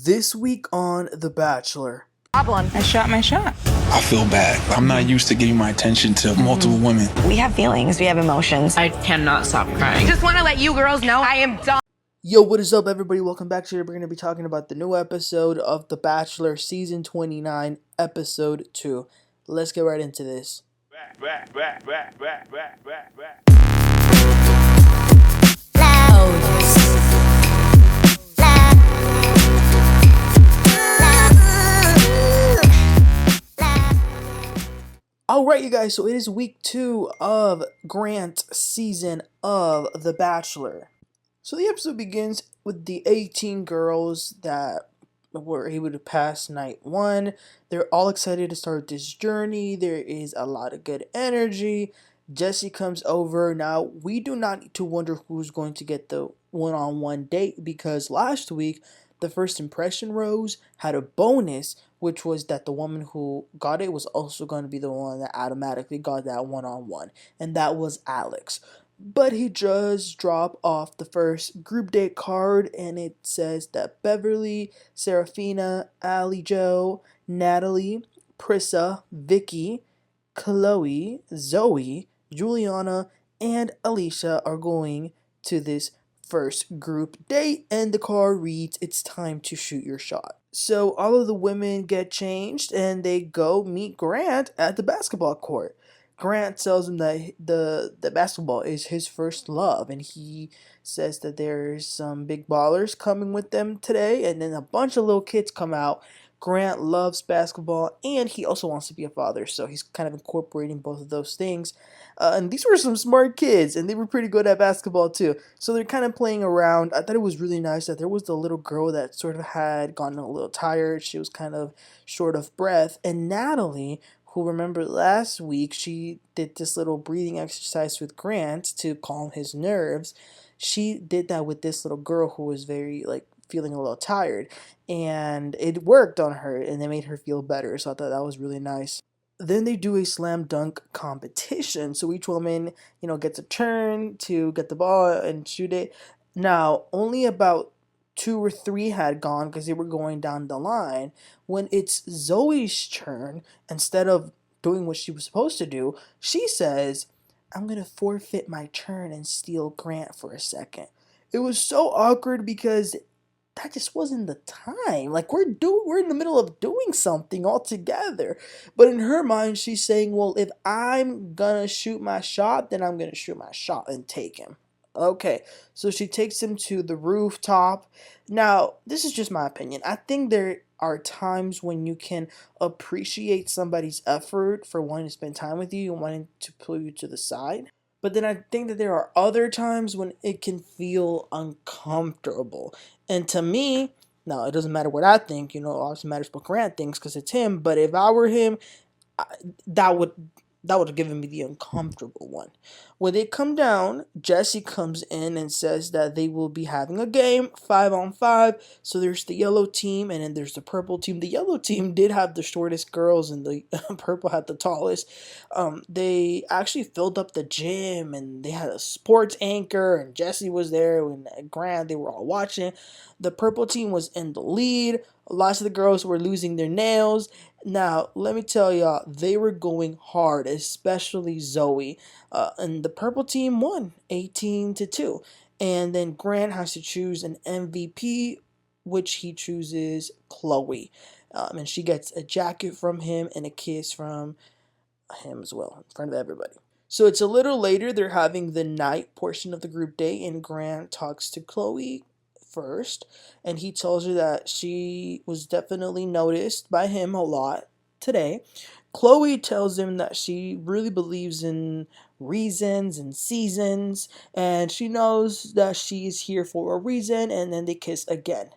This week on The Bachelor. I shot my shot. I feel bad. I'm not used to giving my attention to multiple women. We have feelings, we have emotions. I cannot stop crying. Just want to let you girls know I am done. Yo, what is up, everybody? Welcome back. Today we're going to be talking about the new episode of The Bachelor Season 29, Episode 2. Let's get right into this. Alright, you guys, so it is week 2 of Grant's season of The Bachelor. So the episode begins with the 18 girls that were able to pass night 1. They're all excited to start this journey. There is a lot of good energy. Jesse comes over. Now, we do not need to wonder who's going to get the one-on-one date, because last week, the first impression rose had a bonus, which was that the woman who got it was also going to be the one that automatically got that one-on-one, and that was Alex. But he just dropped off the first group date card, and it says that Beverly, Serafina, Allie Joe, Natalie, Prissa, Vicky, Chloe, Zoe, Juliana, and Alicia are going to this first group date, and the card reads, "It's time to shoot your shot." So all of the women get changed and they go meet Grant at the basketball court. Grant tells him that the basketball is his first love, and he says that there's some big ballers coming with them today, and then a bunch of little kids come out. Grant loves basketball, and he also wants to be a father, so he's kind of incorporating both of those things. And these were some smart kids, and they were pretty good at basketball too. So they're kind of playing around. I thought it was really nice that there was the little girl that sort of had gotten a little tired. She was kind of short of breath. And Natalie, who, remember last week, she did this little breathing exercise with Grant to calm his nerves. She did that with this little girl who was very, feeling a little tired. And it worked on her, and it made her feel better. So I thought that was really nice. Then they do a slam dunk competition. So each woman, gets a turn to get the ball and shoot it. Now, only about 2 or 3 had gone because they were going down the line. When it's Zoe's turn, instead of doing what she was supposed to do, she says, "I'm going to forfeit my turn and steal Grant for a second." It was so awkward because that just wasn't the time. We're in the middle of doing something all together. But in her mind, she's saying, well, if I'm gonna shoot my shot, then I'm gonna shoot my shot and take him. Okay, so she takes him to the rooftop. Now, this is just my opinion. I think there are times when you can appreciate somebody's effort for wanting to spend time with you and wanting to pull you to the side. But then I think that there are other times when it can feel uncomfortable. And to me, now it doesn't matter what I think, obviously matters what Grant thinks because it's him. But if I were him, that would have given me the uncomfortable one. When they come down, Jesse comes in and says that they will be having a game, 5-on-5. So there's the yellow team, and then there's the purple team. The yellow team did have the shortest girls, and the purple had the tallest. They actually filled up the gym, and they had a sports anchor, and Jesse was there, and Grant, they were all watching. The purple team was in the lead. Lots of the girls were losing their nails. Now, let me tell y'all, they were going hard, especially Zoe. And the purple team won 18-2. And then Grant has to choose an MVP, which he chooses Chloe. And she gets a jacket from him and a kiss from him as well, in front of everybody. So it's a little later. They're having the night portion of the group date, and Grant talks to Chloe first, and he tells her that she was definitely noticed by him a lot today. Chloe tells him that she really believes in reasons and seasons, and she knows that she is here for a reason, and then they kiss again.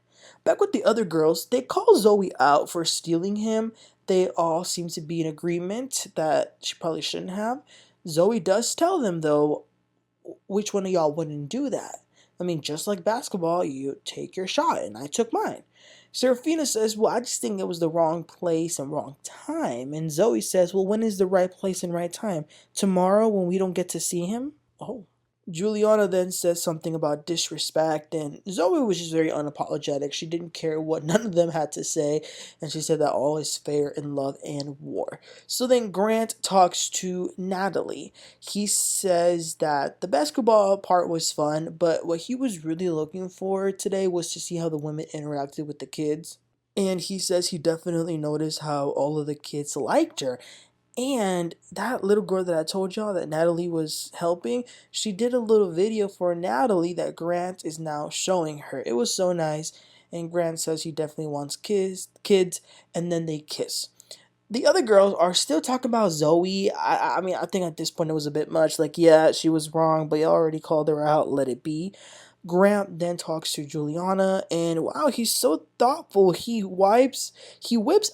Back with the other girls, they call Zoe out for stealing him. They all seem to be in agreement that she probably shouldn't have. Zoe does tell them, though, which one of y'all wouldn't do that? I mean, just like basketball, you take your shot, and I took mine. Serafina says, well, I just think it was the wrong place and wrong time. And Zoe says, well, when is the right place and right time? Tomorrow when we don't get to see him? Oh. Juliana then says something about disrespect, and Zoe was just very unapologetic. She didn't care what none of them had to say, and she said that all is fair in love and war. So then Grant talks to Natalie. He says that the basketball part was fun, but what he was really looking for today was to see how the women interacted with the kids. And he says he definitely noticed how all of the kids liked her. And that little girl that I told y'all that Natalie was helping, she did a little video for Natalie that Grant is now showing her. It was so nice. And Grant says he definitely wants kids, and then they kiss. The other girls are still talking about Zoe. I mean, I think at this point it was a bit much. Like, yeah, she was wrong, but you already called her out. Let it be. Grant then talks to Juliana, and wow, he's so thoughtful. He whips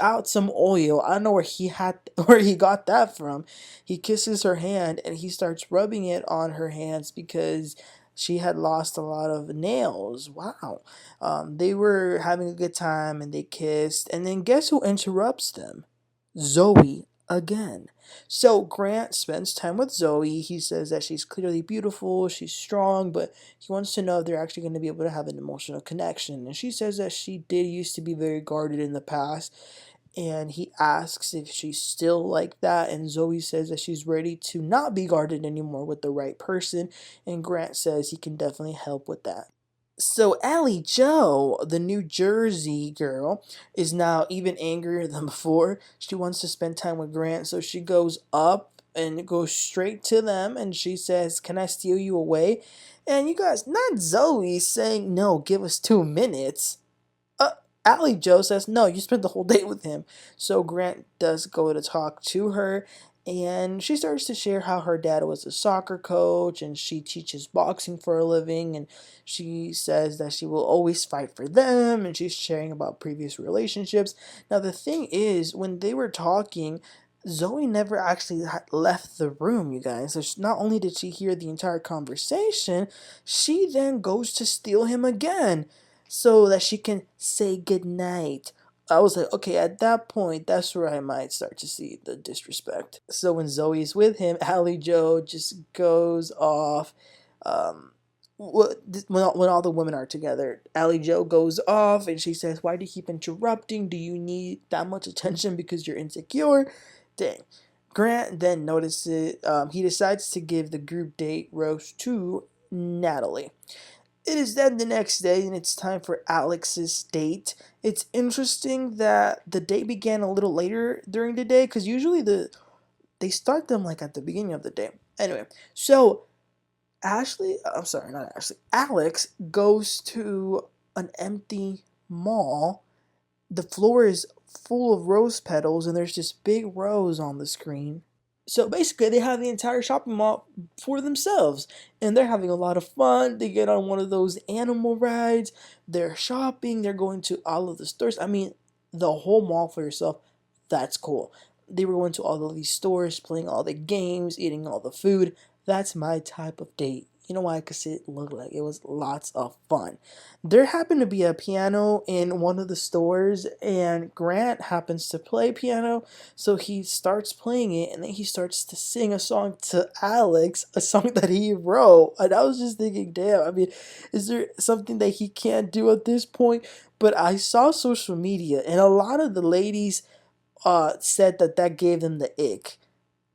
out some oil. I don't know where he got that from. He kisses her hand, and he starts rubbing it on her hands because she had lost a lot of nails. Wow. They were having a good time, and they kissed, and then guess who interrupts them? Zoe again. So Grant spends time with Zoe. He says that she's clearly beautiful, she's strong, but he wants to know if they're actually going to be able to have an emotional connection. And she says that she did used to be very guarded in the past. And he asks if she's still like that. And Zoe says that she's ready to not be guarded anymore with the right person. And Grant says he can definitely help with that. So Allie Joe, the New Jersey girl, is now even angrier than before. She wants to spend time with Grant, so she goes up and goes straight to them, and she says, "Can I steal you away?" And you guys, not Zoe saying, "No, give us 2 minutes." Uh, Allie Joe says, "No, you spent the whole day with him." So Grant does go to talk to her, and she starts to share how her dad was a soccer coach and she teaches boxing for a living, and she says that she will always fight for them, and she's sharing about previous relationships. Now the thing is, when they were talking, Zoe never actually left the room, you guys. So not only did she hear the entire conversation, she then goes to steal him again so that she can say goodnight. I was like, okay, at that point, that's where I might start to see the disrespect. So when Zoe's with him, Allie Joe just goes off. Um, when all the women are together, Allie Joe goes off and she says, "Why do you keep interrupting? Do you need that much attention because you're insecure?" Dang. Grant then notices, he decides to give the group date rose to Natalie. It is then the next day, and it's time for Alex's date. It's interesting that the date began a little later during the day, because usually they start them like at the beginning of the day. Anyway, so not Ashley. Alex goes to an empty mall. The floor is full of rose petals, and there's just big rose on the screen. So basically, they have the entire shopping mall for themselves, and they're having a lot of fun. They get on one of those animal rides. They're shopping. They're going to all of the stores. I mean, the whole mall for yourself. That's cool. They were going to all of these stores, playing all the games, eating all the food. That's my type of date. You know why? Because it looked like it was lots of fun. There happened to be a piano in one of the stores, and Grant happens to play piano, so he starts playing it, and then he starts to sing a song to Alex, a song that he wrote. And I was just thinking, damn, I mean, is there something that he can't do at this point? But I saw social media, and a lot of the ladies said that gave them the ick.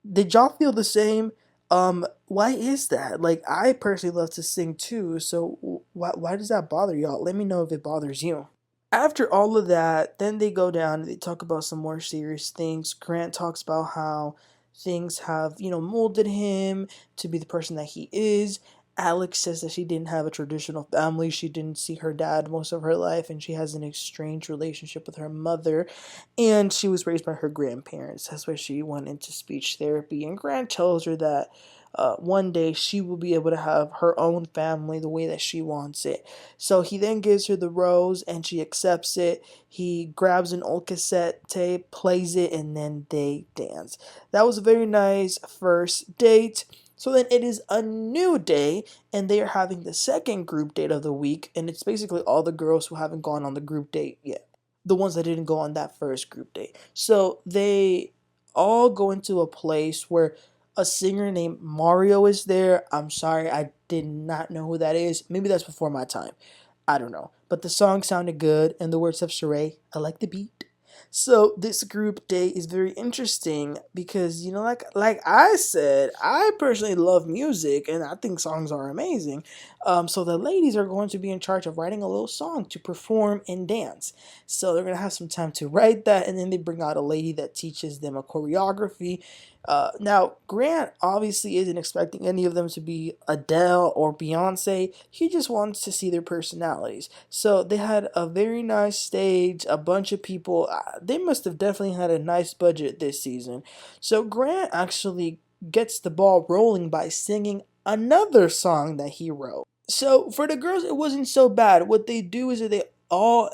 Did y'all feel the same? Why is that? Like, I personally love to sing too, so why does that bother y'all? Let me know if it bothers you. After all of that, then they go down and they talk about some more serious things. Grant talks about how things have, molded him to be the person that he is. Alex says that she didn't have a traditional family. She didn't see her dad most of her life, and she has an estranged relationship with her mother. And she was raised by her grandparents. That's why she went into speech therapy. And Grant tells her that one day she will be able to have her own family the way that she wants it. So he then gives her the rose and she accepts it. He grabs an old cassette tape, plays it, and then they dance. That was a very nice first date. So then it is a new day, and they are having the second group date of the week, and it's basically all the girls who haven't gone on the group date yet. The ones that didn't go on that first group date. So they all go into a place where A singer named Mario is there. I'm sorry, I did not know who that is. Maybe that's before my time. I don't know. But the song sounded good, and the words of Sheree, I like the beat. So this group date is very interesting because like I said, I personally love music and I think songs are amazing. So the ladies are going to be in charge of writing a little song to perform and dance. So they're gonna have some time to write that, and then they bring out a lady that teaches them a choreography. Now, Grant obviously isn't expecting any of them to be Adele or Beyonce. He just wants to see their personalities. So they had a very nice stage, a bunch of people. They must have definitely had a nice budget this season. So Grant actually gets the ball rolling by singing another song that he wrote. So for the girls, it wasn't so bad. What they do is that they all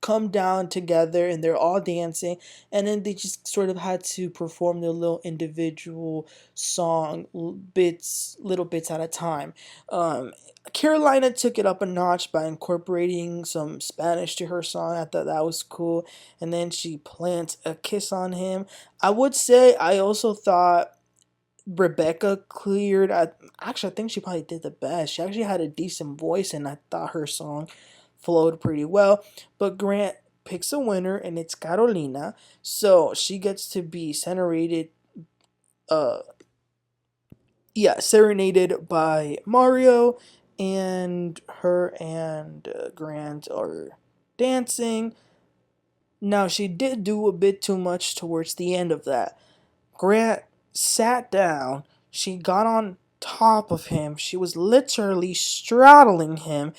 come down together and they're all dancing, and then they just sort of had to perform their little individual song bits, little bits at a time. um Carolina took it up a notch by incorporating some Spanish to her song. I thought that was cool. And then she plants a kiss on him. I would say I also thought Rebecca cleared. I think she probably did the best. She actually had a decent voice, and I thought her song flowed pretty well. But Grant picks a winner, and it's Carolina. So she gets to be uh, serenaded by Mario, and her and Grant are dancing. Now she did do a bit too much towards the end of that. Grant sat down. She got on top of him. She was literally straddling him.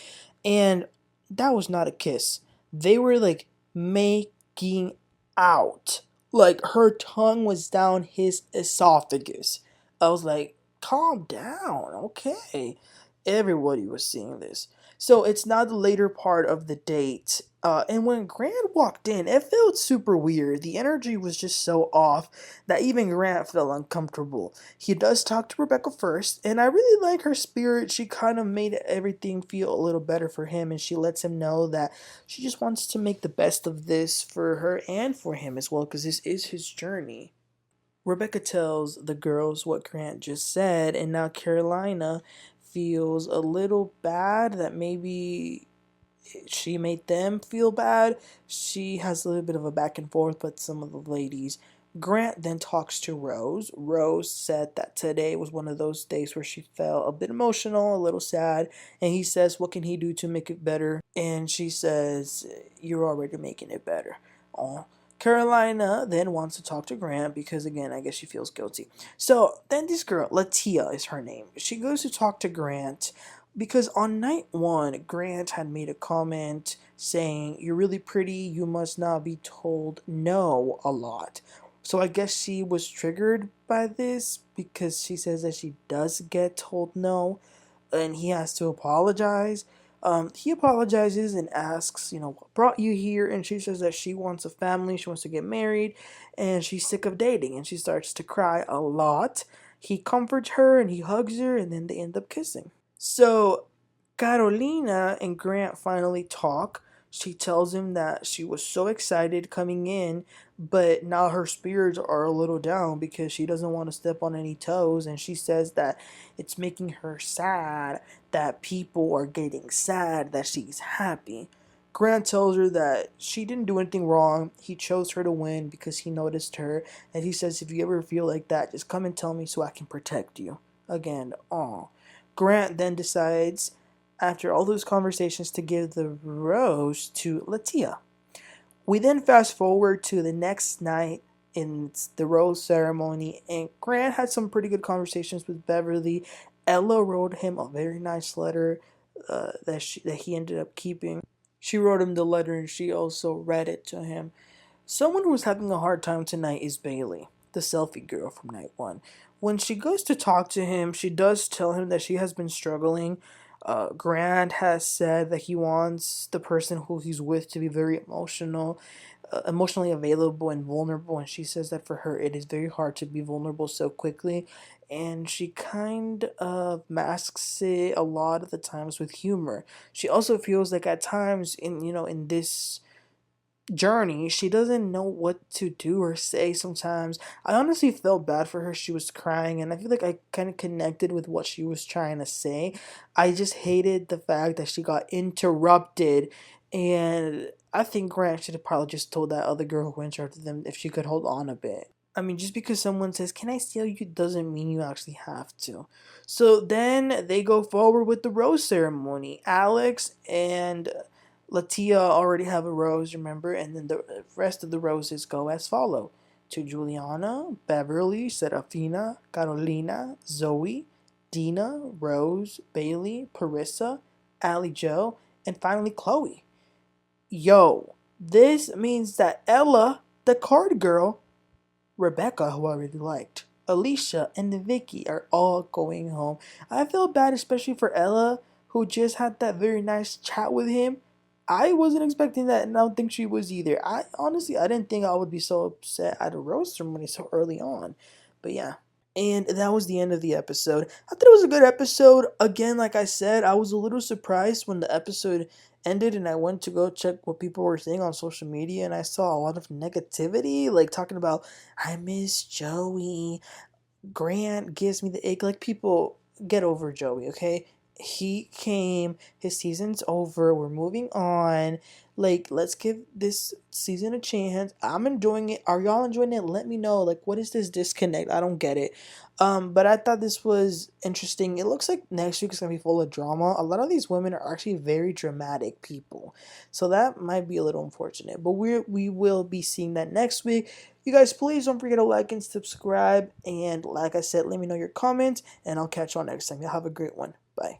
And that was not a kiss. They were like making out. Like her tongue was down his esophagus. I was like, calm down, okay. Everybody was seeing this. So it's now the later part of the date. And when Grant walked in, it felt super weird. The energy was just so off that even Grant felt uncomfortable. He does talk to Rebecca first, and I really like her spirit. She kind of made everything feel a little better for him, and she lets him know that she just wants to make the best of this for her and for him as well, because this is his journey. Rebecca tells the girls what Grant just said, and now Carolina feels a little bad that maybe she made them feel bad. She has a little bit of a back and forth with some of the ladies. Grant then talks to Rose. Rose said that today was one of those days where she felt a bit emotional, a little sad, and he says, what can he do to make it better? And she says, you're already making it better. Aw. Carolina then wants to talk to Grant because, again, I guess she feels guilty. So then this girl, Latia is her name, she goes to talk to Grant because on night one, Grant had made a comment saying, you're really pretty, you must not be told no a lot. So I guess she was triggered by this because she says that she does get told no, and he has to apologize. He apologizes and asks, what brought you here? And she says that she wants a family, she wants to get married, and she's sick of dating, and she starts to cry a lot. He comforts her and he hugs her, and then they end up kissing. So Carolina and Grant finally talk. She tells him that she was so excited coming in, but now her spirits are a little down because she doesn't want to step on any toes, and she says that it's making her sad that people are getting sad that she's happy. Grant tells her that she didn't do anything wrong. He chose her to win because he noticed her, and he says, if you ever feel like that, just come and tell me so I can protect you. Again, aw. Grant then decides, after all those conversations, to give the rose to Latia. We then fast forward to the next night in the rose ceremony, and Grant had some pretty good conversations with Beverly. Ella wrote him a very nice letter that he ended up keeping. She wrote him the letter, and she also read it to him. Someone who's having a hard time tonight is Bailey, the selfie girl from night one. When she goes to talk to him, she does tell him that she has been struggling. Grant has said that he wants the person who he's with to be very emotionally available and vulnerable, and she says that for her it is very hard to be vulnerable so quickly, and she kind of masks it a lot of the times with humor. She also feels like at times in this journey. She doesn't know what to do or say sometimes. I honestly felt bad for her. She was crying, and I feel like I kind of connected with what she was trying to say. I just hated the fact that she got interrupted, and I think Grant should have probably just told that other girl who interrupted them if she could hold on a bit. I mean, just because someone says, "Can I steal you?" doesn't mean you actually have to. So then they go forward with the rose ceremony. Alex and Latia already have a rose, remember? And then the rest of the roses go as follow: to Juliana, Beverly, Serafina, Carolina, Zoe, Dina, Rose, Bailey, Parissa, Allie Joe, and finally Chloe. Yo, this means that Ella, the card girl, Rebecca, who I really liked, Alicia, and Vicky are all going home. I feel bad, especially for Ella, who just had that very nice chat with him. I wasn't expecting that, and I don't think she was either. I didn't think I would be so upset at a rose ceremony so early on. But yeah. And that was the end of the episode. I thought it was a good episode. Again, like I said, I was a little surprised when the episode ended and I went to go check what people were saying on social media, and I saw a lot of negativity, like talking about, I miss Joey. Grant gives me the ick. Like, people, get over Joey, okay? He came, his season's over, we're moving on. Like, let's give this season a chance. I'm enjoying it. Are y'all enjoying it? Let me know. Like, what is this disconnect? I don't get it. But I thought this was interesting. It looks like next week is gonna be full of drama. A lot of these women are actually very dramatic people, so that might be a little unfortunate. But we will be seeing that next week. You guys, please don't forget to like and subscribe. And like I said, let me know your comments, and I'll catch y'all next time. Y'all have a great one.